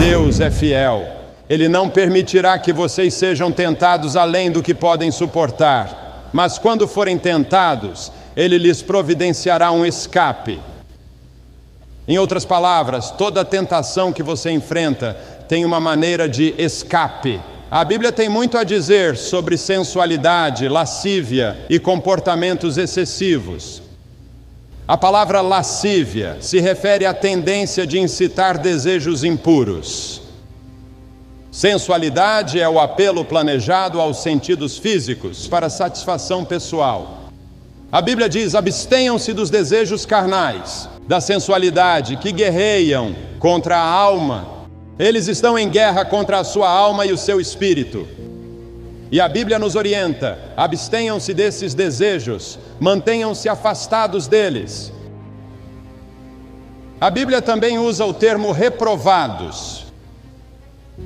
Deus é fiel. Ele não permitirá que vocês sejam tentados além do que podem suportar. Mas quando forem tentados, Ele lhes providenciará um escape. Em outras palavras, toda tentação que você enfrenta tem uma maneira de escape. A Bíblia tem muito a dizer sobre sensualidade, lascívia e comportamentos excessivos. A palavra lascívia se refere à tendência de incitar desejos impuros. Sensualidade é o apelo planejado aos sentidos físicos para satisfação pessoal. A Bíblia diz: abstenham-se dos desejos carnais, da sensualidade, que guerreiam contra a alma. Eles estão em guerra contra a sua alma e o seu espírito. E a Bíblia nos orienta: abstenham-se desses desejos, mantenham-se afastados deles. A Bíblia também usa o termo reprovados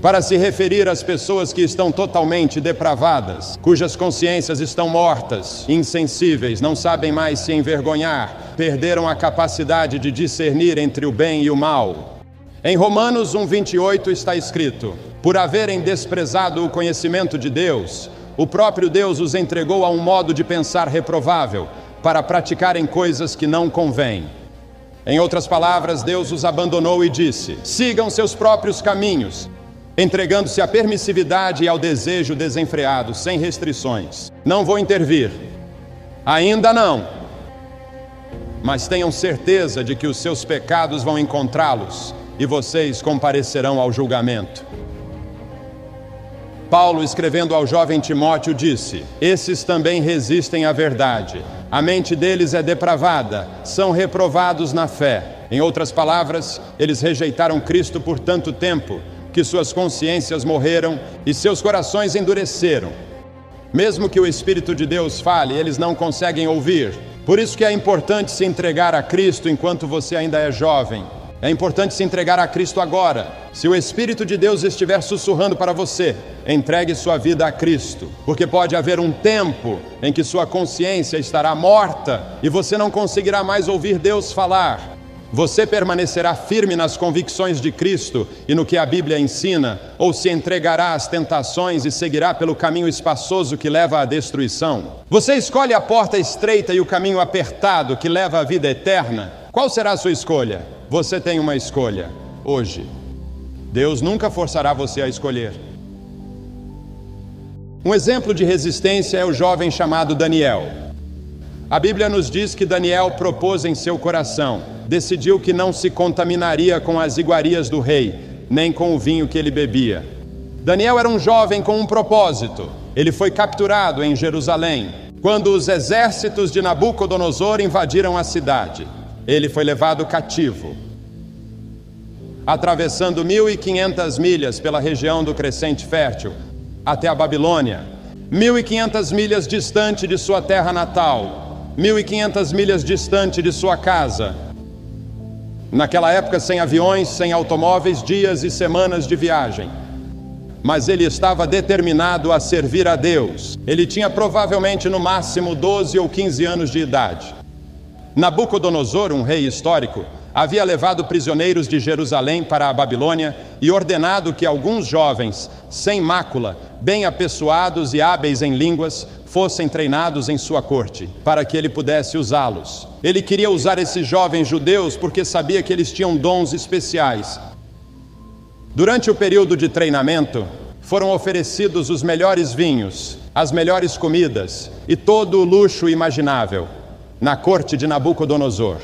para se referir às pessoas que estão totalmente depravadas, cujas consciências estão mortas, insensíveis, não sabem mais se envergonhar, perderam a capacidade de discernir entre o bem e o mal. Em Romanos 1:28 está escrito: por haverem desprezado o conhecimento de Deus, o próprio Deus os entregou a um modo de pensar reprovável, para praticarem coisas que não convêm. Em outras palavras, Deus os abandonou e disse: sigam seus próprios caminhos, entregando-se à permissividade e ao desejo desenfreado, sem restrições. Não vou intervir. Ainda não. Mas tenham certeza de que os seus pecados vão encontrá-los e vocês comparecerão ao julgamento. Paulo, escrevendo ao jovem Timóteo, disse: esses também resistem à verdade. A mente deles é depravada, são reprovados na fé. Em outras palavras, eles rejeitaram Cristo por tanto tempo que suas consciências morreram e seus corações endureceram. Mesmo que o Espírito de Deus fale, eles não conseguem ouvir. Por isso que é importante se entregar a Cristo enquanto você ainda é jovem. É importante se entregar a Cristo agora. Se o Espírito de Deus estiver sussurrando para você, entregue sua vida a Cristo, porque pode haver um tempo em que sua consciência estará morta e você não conseguirá mais ouvir Deus falar. Você permanecerá firme nas convicções de Cristo e no que a Bíblia ensina, ou se entregará às tentações e seguirá pelo caminho espaçoso que leva à destruição? Você escolhe a porta estreita e o caminho apertado que leva à vida eterna? Qual será a sua escolha? Você tem uma escolha hoje. Deus nunca forçará você a escolher. Um exemplo de resistência é o jovem chamado Daniel. A Bíblia nos diz que Daniel propôs em seu coração, decidiu que não se contaminaria com as iguarias do rei, nem com o vinho que ele bebia. Daniel era um jovem com um propósito. Ele foi capturado em Jerusalém, quando os exércitos de Nabucodonosor invadiram a cidade. Ele foi levado cativo, atravessando 1.500 milhas pela região do Crescente Fértil, até a Babilônia, 1.500 milhas distante de sua terra natal, 1.500 milhas distante de sua casa. Naquela época, sem aviões, sem automóveis, dias e semanas de viagem. Mas ele estava determinado a servir a Deus. Ele tinha provavelmente no máximo 12 ou 15 anos de idade. Nabucodonosor, um rei histórico, havia levado prisioneiros de Jerusalém para a Babilônia e ordenado que alguns jovens, sem mácula, bem apessoados e hábeis em línguas, fossem treinados em sua corte, para que ele pudesse usá-los. Ele queria usar esses jovens judeus porque sabia que eles tinham dons especiais. Durante o período de treinamento, foram oferecidos os melhores vinhos, as melhores comidas e todo o luxo imaginável na corte de Nabucodonosor.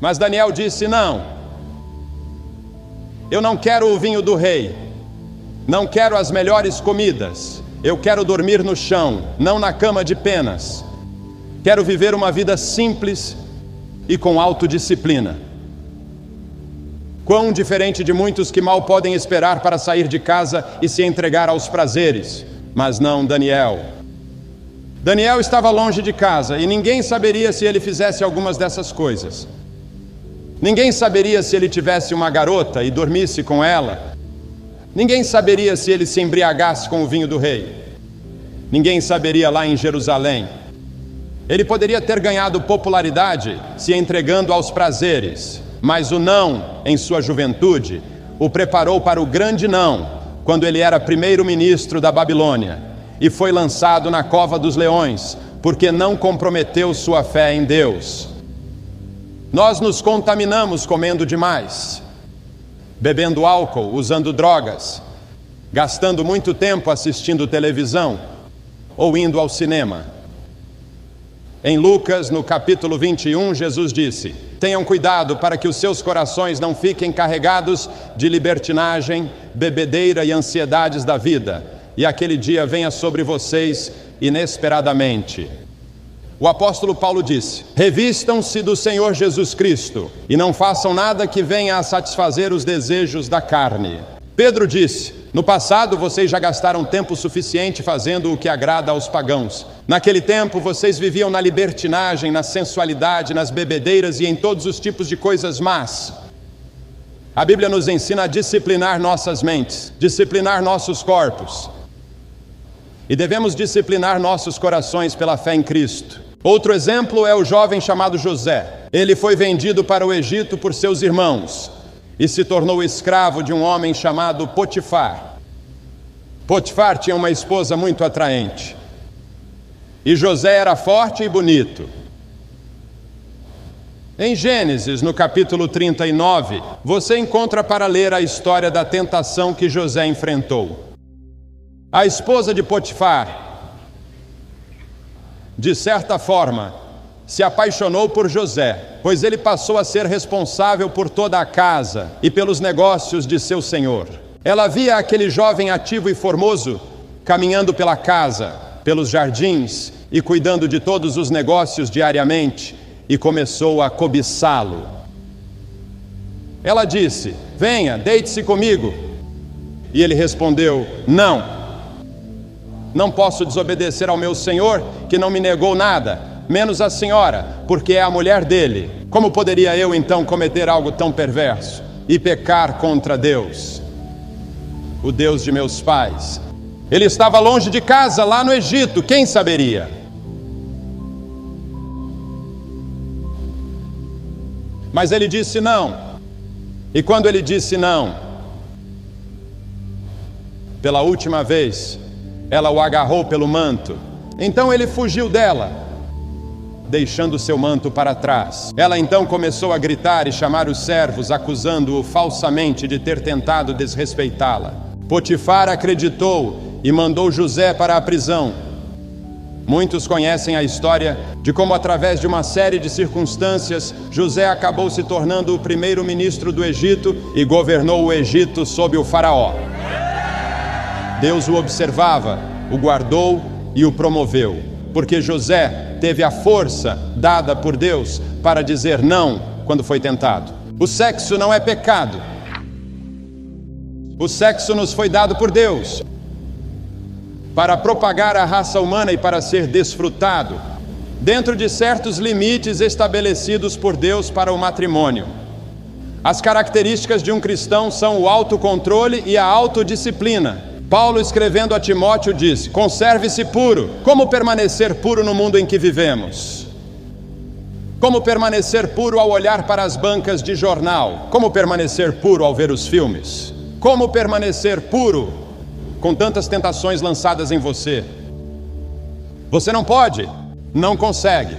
Mas Daniel disse: não, eu não quero o vinho do rei, não quero as melhores comidas, eu quero dormir no chão, não na cama de penas. Quero viver uma vida simples e com autodisciplina. Quão diferente de muitos que mal podem esperar para sair de casa e se entregar aos prazeres. Mas não Daniel. Daniel estava longe de casa e ninguém saberia se ele fizesse algumas dessas coisas. Ninguém saberia se ele tivesse uma garota e dormisse com ela. Ninguém saberia se ele se embriagasse com o vinho do rei. Ninguém saberia lá em Jerusalém. Ele poderia ter ganhado popularidade se entregando aos prazeres, mas o não em sua juventude o preparou para o grande não, quando ele era primeiro-ministro da Babilônia, e foi lançado na cova dos leões, porque não comprometeu sua fé em Deus. Nós nos contaminamos comendo demais, bebendo álcool, usando drogas, gastando muito tempo assistindo televisão ou indo ao cinema. Em Lucas, no capítulo 21, Jesus disse: tenham cuidado para que os seus corações não fiquem carregados de libertinagem, bebedeira e ansiedades da vida, e aquele dia venha sobre vocês inesperadamente. O apóstolo Paulo disse: revistam-se do Senhor Jesus Cristo e não façam nada que venha a satisfazer os desejos da carne. Pedro disse: no passado vocês já gastaram tempo suficiente fazendo o que agrada aos pagãos. Naquele tempo vocês viviam na libertinagem, na sensualidade, nas bebedeiras e em todos os tipos de coisas más. A Bíblia nos ensina a disciplinar nossas mentes, disciplinar nossos corpos. E devemos disciplinar nossos corações pela fé em Cristo. Outro exemplo é o jovem chamado José. Ele foi vendido para o Egito por seus irmãos e se tornou escravo de um homem chamado Potifar. Potifar tinha uma esposa muito atraente. E José era forte e bonito. Em Gênesis, no capítulo 39, você encontra para ler a história da tentação que José enfrentou. A esposa de Potifar, de certa forma, se apaixonou por José, pois ele passou a ser responsável por toda a casa e pelos negócios de seu senhor. Ela via aquele jovem ativo e formoso caminhando pela casa, pelos jardins e cuidando de todos os negócios diariamente, e começou a cobiçá-lo. Ela disse: venha, deite-se comigo. E ele respondeu: não posso desobedecer ao meu senhor, que não me negou nada, menos a senhora, porque é a mulher dele. Como poderia eu então cometer algo tão perverso e pecar contra Deus, o Deus de meus pais? Ele estava longe de casa, lá no Egito, quem saberia? Mas ele disse não. E quando ele disse não, pela última vez, ela o agarrou pelo manto. Então ele fugiu dela, deixando seu manto para trás. Ela então começou a gritar e chamar os servos, acusando-o falsamente de ter tentado desrespeitá-la. Potifar acreditou e mandou José para a prisão. Muitos conhecem a história de como, através de uma série de circunstâncias, José acabou se tornando o primeiro-ministro do Egito e governou o Egito sob o faraó. Deus o observava, o guardou e o promoveu, porque José teve a força dada por Deus para dizer não quando foi tentado. O sexo não é pecado. O sexo nos foi dado por Deus para propagar a raça humana e para ser desfrutado, dentro de certos limites estabelecidos por Deus para o matrimônio. As características de um cristão são o autocontrole e a autodisciplina. Paulo, escrevendo a Timóteo, disse: conserve-se puro. Como permanecer puro no mundo em que vivemos? Como permanecer puro ao olhar para as bancas de jornal? Como permanecer puro ao ver os filmes? Como permanecer puro com tantas tentações lançadas em você? Você não pode, não consegue,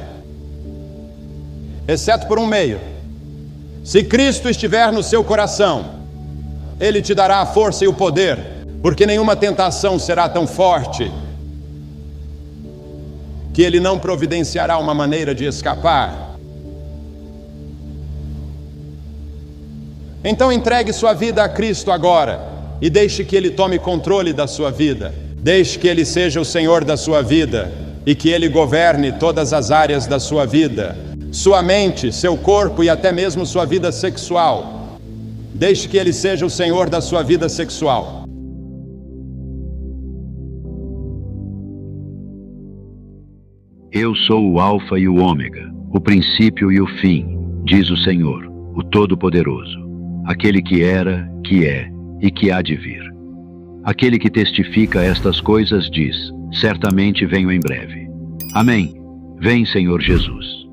exceto por um meio. Se Cristo estiver no seu coração, Ele te dará a força e o poder, porque nenhuma tentação será tão forte que Ele não providenciará uma maneira de escapar. Então entregue sua vida a Cristo agora e deixe que Ele tome controle da sua vida. Deixe que Ele seja o Senhor da sua vida e que Ele governe todas as áreas da sua vida, sua mente, seu corpo e até mesmo sua vida sexual. Deixe que Ele seja o Senhor da sua vida sexual. Eu sou o Alfa e o Ômega, o princípio e o fim, diz o Senhor, o Todo-Poderoso, aquele que era, que é e que há de vir. Aquele que testifica estas coisas diz: certamente venho em breve. Amém. Vem, Senhor Jesus.